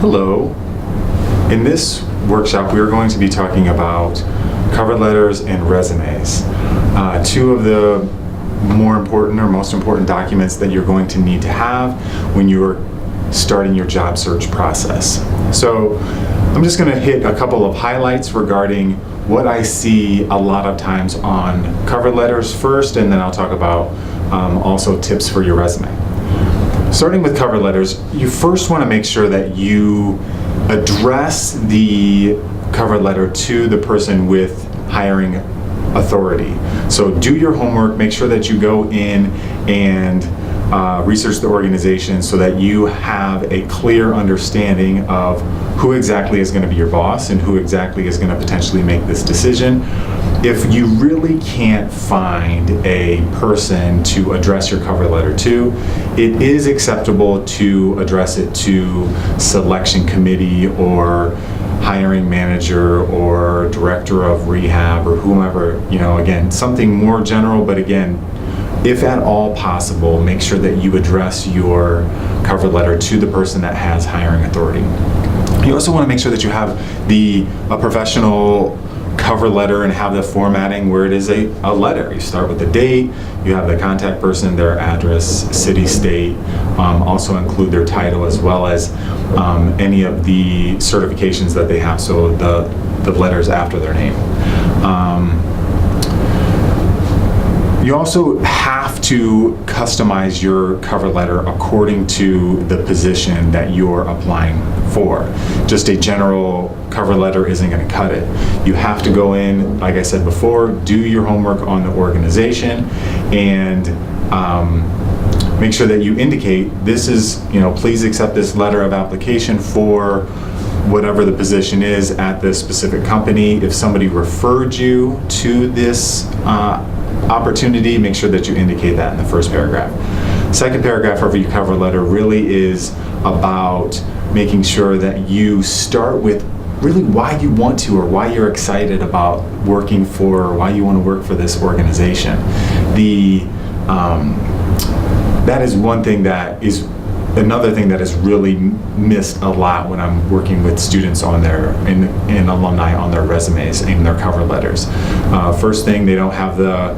Hello. In this workshop, we are going to be talking about cover letters and resumes. Two of the more important or most important documents that you're going to need to have when you're starting your job search process. So I'm just going to hit a couple of highlights regarding what I see a lot of times on cover letters first, and then I'll talk about also tips for your resume. Starting with cover letters, you first want to make sure that you address the cover letter to the person with hiring authority. So do your homework, make sure that you go in and research the organization so that you have a clear understanding of who exactly is going to be your boss and who exactly is going to potentially make this decision. If you really can't find a person to address your cover letter to, it is acceptable to address it to selection committee or hiring manager or director of rehab or whomever, again, something more general, but again, if at all possible, make sure that you address your cover letter to the person that has hiring authority. You also want to make sure that you have a professional cover letter and have the formatting where it is a letter. You start with the date, you have the contact person, their address, city, state, also include their title as well as any of the certifications that they have, so the letters after their name. You also have to customize your cover letter according to the position that you're applying for. Just a general cover letter isn't going to cut it. You have to go in, like I said before, do your homework on the organization and make sure that you indicate this is, please accept this letter of application for whatever the position is at this specific company. If somebody referred you to this opportunity, make sure that you indicate that in the first paragraph. Second paragraph of your cover letter really is about making sure that you start with really why you want to or why you're excited about working for or why you want to work for this organization. That is one thing that is another thing that is really missed a lot when I'm working with students on and alumni on their resumes and their cover letters. First thing, they don't have the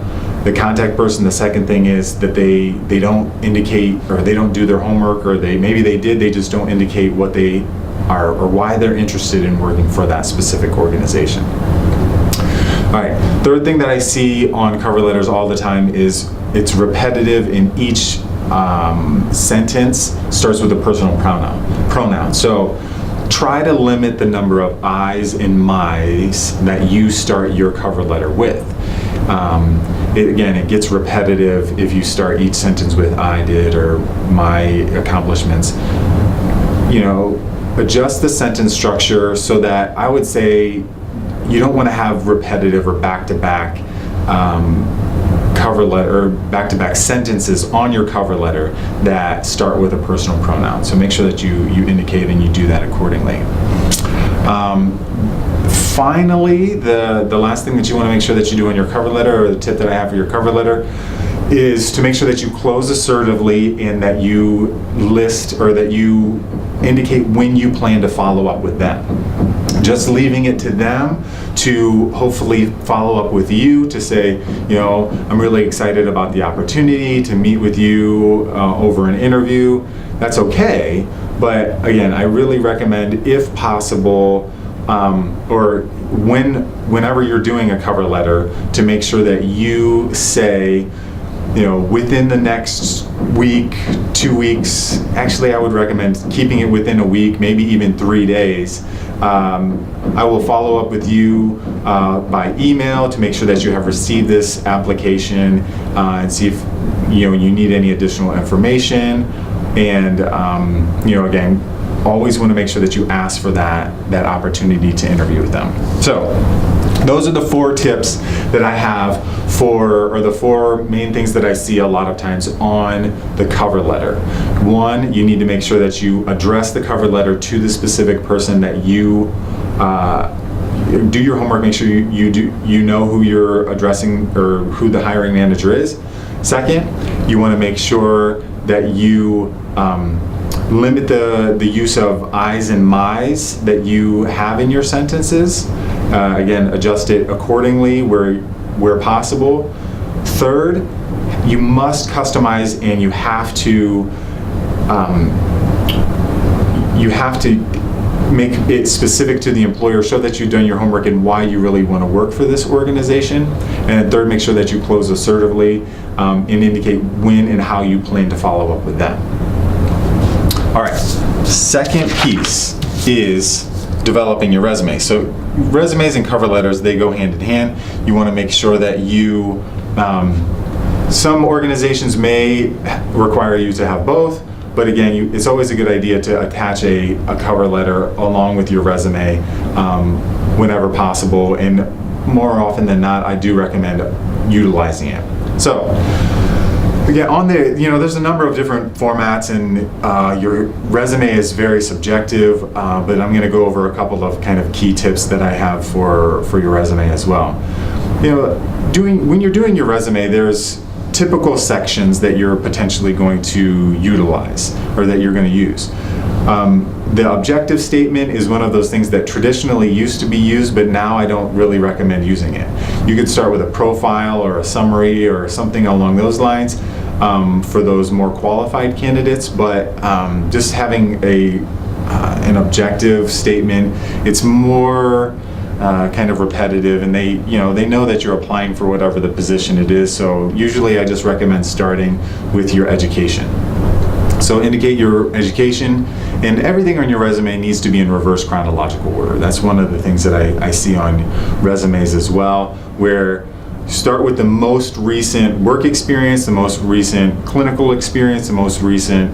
contact person. The second thing is that they don't indicate or they don't do their homework, or maybe they did, they just don't indicate what they are or why they're interested in working for that specific organization. All right, third thing that I see on cover letters all the time is it's repetitive in each sentence starts with a personal pronoun. So try to limit the number of I's and my's that you start your cover letter with. It gets repetitive if you start each sentence with I did or my accomplishments. Adjust the sentence structure so that I would say you don't want to have repetitive or back-to-back cover letter or back-to-back sentences on your cover letter that start with a personal pronoun. So make sure that you indicate and you do that accordingly. Finally, the last thing that you want to make sure that you do on your cover letter, or the tip that I have for your cover letter, is to make sure that you close assertively and that you list or that you indicate when you plan to follow up with them. Just leaving it to them to hopefully follow up with you to say, I'm really excited about the opportunity to meet with you over an interview. That's okay, but again, I really recommend, if possible, or whenever you're doing a cover letter, to make sure that you say, within the next week, 2 weeks, actually I would recommend keeping it within a week, maybe even 3 days. I will follow up with you by email to make sure that you have received this application and see if you need any additional information. And again, always want to make sure that you ask for that opportunity to interview with them. So those are the 4 tips that I have or the 4 main things that I see a lot of times on the cover letter. 1, you need to make sure that you address the cover letter to the specific person that you do your homework. Make sure you know who you're addressing or who the hiring manager is. Second, you want to make sure that you limit the use of I's and my's that you have in your sentences. Again, adjust it accordingly where possible. Third, you must customize, and you have to make it specific to the employer, show that you've done your homework and why you really want to work for this organization. And third, make sure that you close assertively and indicate when and how you plan to follow up with them. All right, second piece is developing your resume. So resumes and cover letters, they go hand in hand. You want to make sure that you, some organizations may require you to have both, but again, it's always a good idea to attach a cover letter along with your resume whenever possible, and more often than not, I do recommend utilizing it. So, again, there's a number of different formats, and your resume is very subjective, but I'm going to go over a couple of kind of key tips that I have for your resume as well. When you're doing your resume, there's typical sections that you're potentially going to utilize or that you're going to use. The objective statement is one of those things that traditionally used to be used, but now I don't really recommend using it. You could start with a profile or a summary or something along those lines for those more qualified candidates, but just having an objective statement, it's more kind of repetitive, and they know that you're applying for whatever the position it is. So usually I just recommend starting with your education. So indicate your education, and everything on your resume needs to be in reverse chronological order. That's one of the things that I see on resumes as well, where you start with the most recent work experience, the most recent clinical experience, the most recent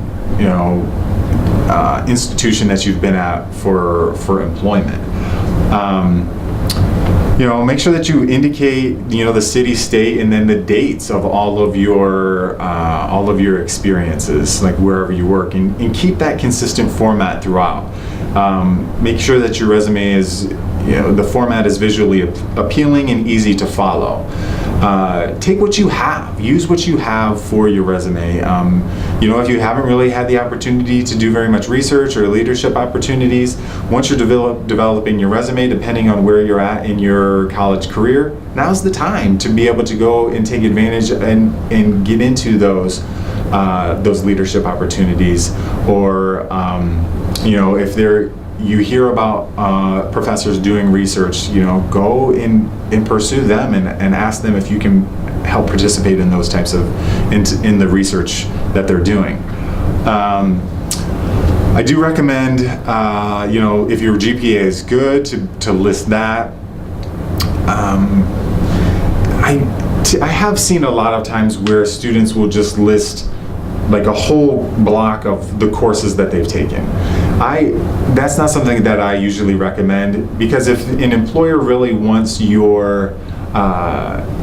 institution that you've been at for employment. Make sure that you indicate, the city, state, and then the dates of all of your experiences, like wherever you work, and keep that consistent format throughout. Make sure that your resume is, the format is visually appealing and easy to follow. Take what you have, use what you have for your resume. If you haven't really had the opportunity to do very much research or leadership opportunities, once you're developing your resume, depending on where you're at in your college career, now's the time to be able to go and take advantage and get into those leadership opportunities, or if you hear about professors doing research, go and pursue them and ask them if you can help participate in those types of in the research that they're doing. I do recommend, if your GPA is good, to list that. I have seen a lot of times where students will just list like a whole block of the courses that they've taken. That's not something that I usually recommend, because if an employer really wants your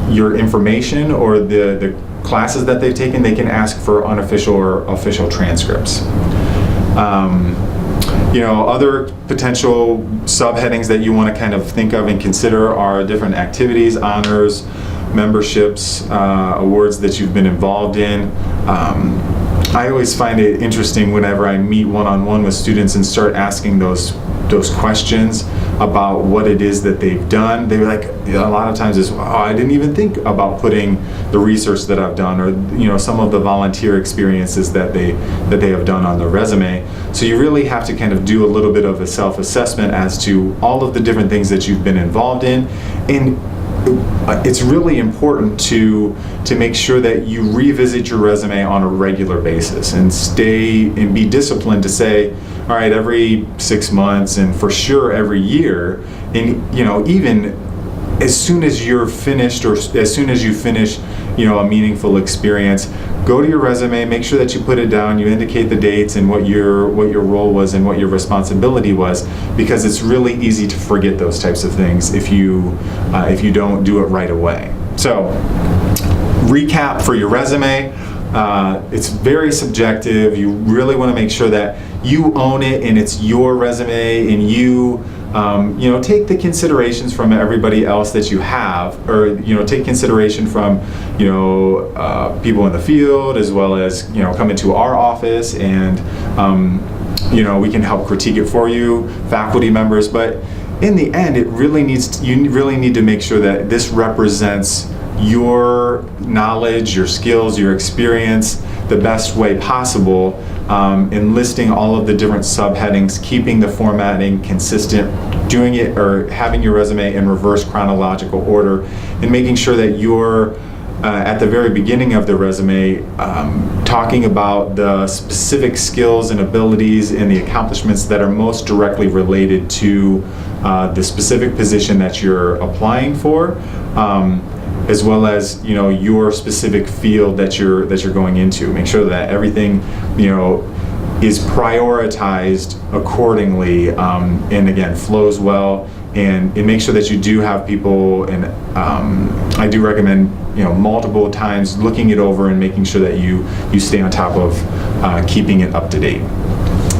information or the classes that they've taken, they can ask for unofficial or official transcripts. Other potential subheadings that you want to kind of think of and consider are different activities, honors, memberships, awards that you've been involved in. I always find it interesting whenever I meet one-on-one with students and start asking those questions about what it is that they've done. They're like, a lot of times it's, I didn't even think about putting the research that I've done, or some of the volunteer experiences that they have done on their resume. So you really have to kind of do a little bit of a self-assessment as to all of the different things that you've been involved in, and it's really important to make sure that you revisit your resume on a regular basis and be disciplined to say, all right, every 6 months and for sure every year, and even as soon as you're finished, or as soon as you finish a meaningful experience, go to your resume, make sure that you put it down, you indicate the dates and what your role was and what your responsibility was, because it's really easy to forget those types of things if you don't do it right away. So, recap for your resume. It's very subjective. You really want to make sure that you own it and it's your resume, and you take the considerations from everybody else that you have, or take consideration from people in the field, as well as come into our office and we can help critique it for you, faculty members, but in the end, you really need to make sure that this represents your knowledge, your skills, your experience the best way possible, in listing all of the different subheadings, keeping the formatting consistent, doing it or having your resume in reverse chronological order, and making sure that you're at the very beginning of the resume talking about the specific skills and abilities and the accomplishments that are most directly related to the specific position that you're applying for, as well as your specific field that you're going into. Make sure that everything is prioritized accordingly, and again flows well, and make sure that you do have people, and I do recommend multiple times looking it over and making sure that you stay on top of keeping it up to date.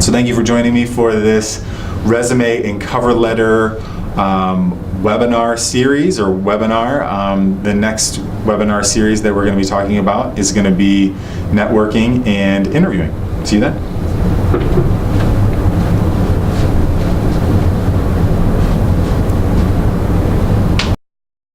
So thank you for joining me for this resume and cover letter webinar series or webinar. The next webinar series that we're going to be talking about is going to be networking and interviewing. See you then.